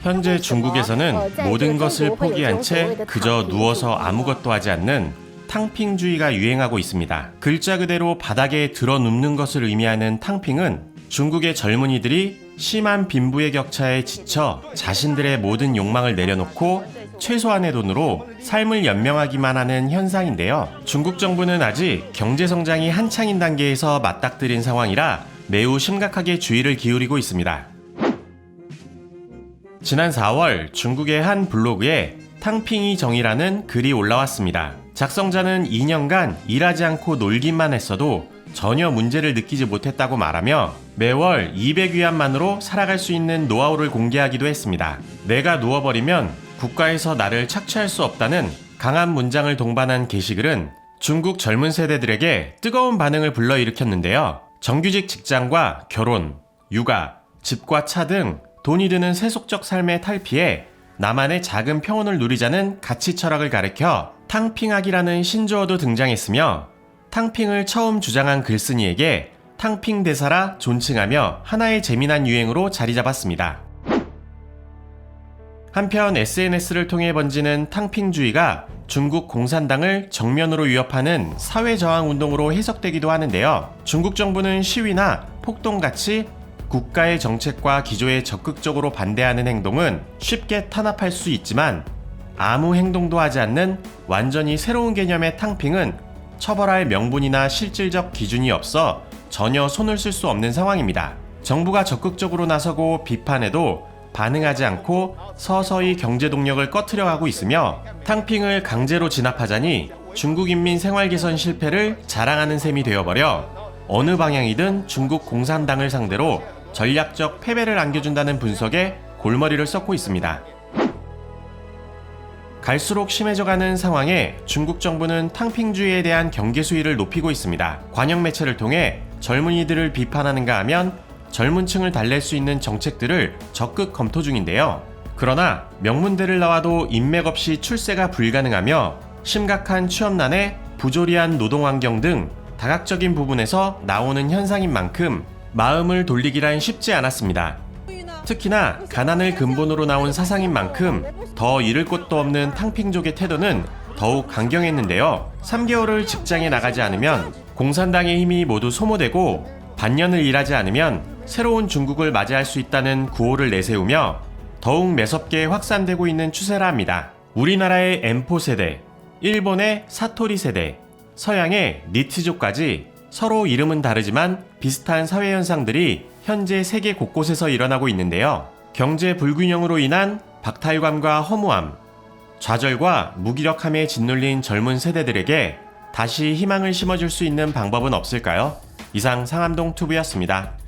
현재 중국에서는 모든 것을 포기한 채 그저 누워서 아무것도 하지 않는 탕핑주의가 유행하고 있습니다. 글자 그대로 바닥에 드러 눕는 것을 의미하는 탕핑은 중국의 젊은이들이 심한 빈부의 격차에 지쳐 자신들의 모든 욕망을 내려놓고 최소한의 돈으로 삶을 연명하기만 하는 현상인데요. 중국 정부는 아직 경제 성장이 한창인 단계에서 맞닥뜨린 상황이라 매우 심각하게 주의를 기울이고 있습니다. 지난 4월 중국의 한 블로그에 탕핑이 정의라는 글이 올라왔습니다. 작성자는 2년간 일하지 않고 놀기만 했어도 전혀 문제를 느끼지 못했다고 말하며 매월 200위안만으로 살아갈 수 있는 노하우를 공개하기도 했습니다. 내가 누워버리면 국가에서 나를 착취할 수 없다는 강한 문장을 동반한 게시글은 중국 젊은 세대들에게 뜨거운 반응을 불러일으켰는데요. 정규직 직장과 결혼, 육아, 집과 차 등 돈이 드는 세속적 삶에 탈피해 나만의 작은 평온을 누리자는 가치 철학을 가리켜 탕핑학이라는 신조어도 등장했으며 탕핑을 처음 주장한 글쓴이에게 탕핑 대사라 존칭하며 하나의 재미난 유행으로 자리 잡았습니다. 한편 SNS를 통해 번지는 탕핑주의가 중국 공산당을 정면으로 위협하는 사회저항 운동으로 해석되기도 하는데요. 중국 정부는 시위나 폭동같이 국가의 정책과 기조에 적극적으로 반대하는 행동은 쉽게 탄압할 수 있지만 아무 행동도 하지 않는 완전히 새로운 개념의 탕핑은 처벌할 명분이나 실질적 기준이 없어 전혀 손을 쓸 수 없는 상황입니다. 정부가 적극적으로 나서고 비판해도 반응하지 않고 서서히 경제 동력을 꺼트려가고 있으며 탕핑을 강제로 진압하자니 중국 인민 생활 개선 실패를 자랑하는 셈이 되어버려 어느 방향이든 중국 공산당을 상대로 전략적 패배를 안겨준다는 분석에 골머리를 썩고 있습니다. 갈수록 심해져가는 상황에 중국 정부는 탕핑주의에 대한 경계 수위를 높이고 있습니다. 관영 매체를 통해 젊은이들을 비판하는가 하면 젊은 층을 달랠 수 있는 정책들을 적극 검토 중인데요. 그러나 명문대를 나와도 인맥 없이 출세가 불가능하며 심각한 취업난에 부조리한 노동환경 등 다각적인 부분에서 나오는 현상인 만큼 마음을 돌리기란 쉽지 않았습니다. 특히나 가난을 근본으로 나온 사상인 만큼 더 잃을 곳도 없는 탕핑족의 태도는 더욱 강경했는데요. 3개월을 직장에 나가지 않으면 공산당의 힘이 모두 소모되고 반년을 일하지 않으면 새로운 중국을 맞이할 수 있다는 구호를 내세우며 더욱 매섭게 확산되고 있는 추세라 합니다. 우리나라의 M4 세대, 일본의 사토리 세대, 서양의 니트족까지 서로 이름은 다르지만 비슷한 사회 현상들이 현재 세계 곳곳에서 일어나고 있는데요. 경제 불균형으로 인한 박탈감과 허무함, 좌절과 무기력함에 짓눌린 젊은 세대들에게 다시 희망을 심어줄 수 있는 방법은 없을까요? 이상 상암동 투브였습니다.